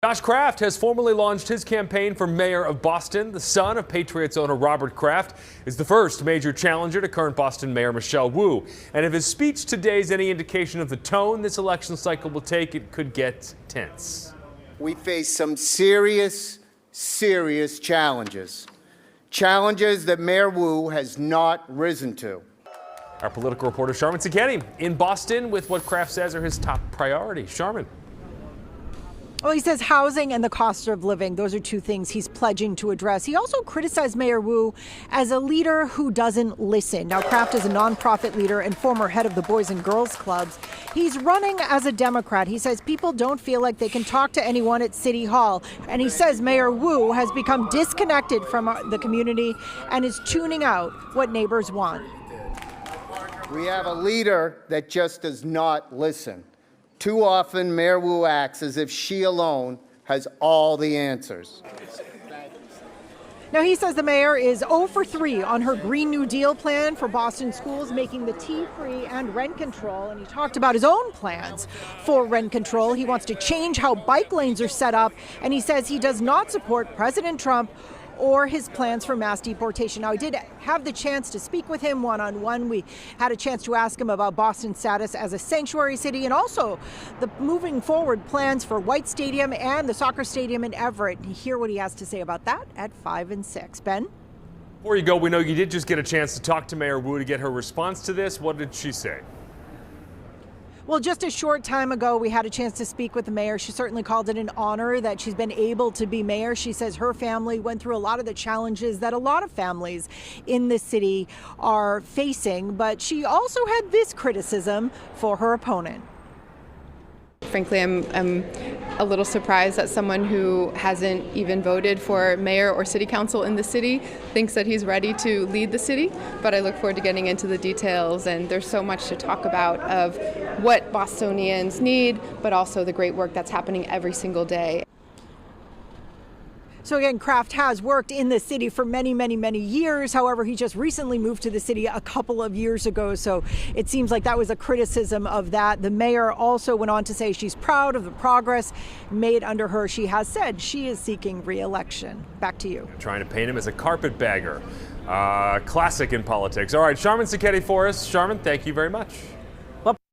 Josh Kraft has formally launched his campaign for mayor of Boston. The son of Patriots owner Robert Kraft is the first major challenger to current Boston Mayor Michelle Wu. And if his speech today is any indication of the tone this election cycle will take, it could get tense. We face some serious challenges. Challenges that Mayor Wu has not risen to. Our political reporter Sharman Saketi in Boston with what Kraft says are his top priorities. Sharman. Well, he says housing and the cost of living. Those are two things he's pledging to address. He also criticized Mayor Wu as a leader who doesn't listen. Now, Kraft is a nonprofit leader and former head of the Boys and Girls Clubs. He's running as a Democrat. He says people don't feel like they can talk to anyone at City Hall. And he says Mayor Wu has become disconnected from the community and is tuning out what neighbors want. We have a leader that just does not listen. Too often, Mayor Wu acts as if she alone has all the answers. Now, he says the mayor is 0 for 3 on her Green New Deal plan for Boston schools, making the tea-free and rent control. And he talked about his own plans for rent control. He wants to change how bike lanes are set up. And he says he does not support President Trump or his plans for mass deportation. Now, I did have the chance to speak with him one-on-one. We had a chance to ask him about Boston's status as a sanctuary city and also the moving forward plans for White Stadium and the soccer stadium in Everett. And hear what he has to say about that at 5 and 6. Ben? Before you go, we know you did just get a chance to talk to Mayor Wu to get her response to this. What did she say? Well, just a short time ago, we had a chance to speak with the mayor. She certainly called it an honor that she's been able to be mayor. She says her family went through a lot of the challenges that a lot of families in the city are facing. But she also had this criticism for her opponent. Frankly, I'm a little surprised that someone who hasn't even voted for mayor or city council in the city thinks that he's ready to lead the city. But I look forward to getting into the details, and there's so much to talk about of what Bostonians need, but also the great work that's happening every single day. So again, Kraft has worked in the city for many years. However, he just recently moved to the city a couple of years ago. So it seems like that was a criticism of that. The mayor also went on to say she's proud of the progress made under her. She has said she is seeking re-election. Back to you. Trying to paint him as a carpetbagger. Classic in politics. All right, Sharman Saketi for us. Sharman, thank you very much.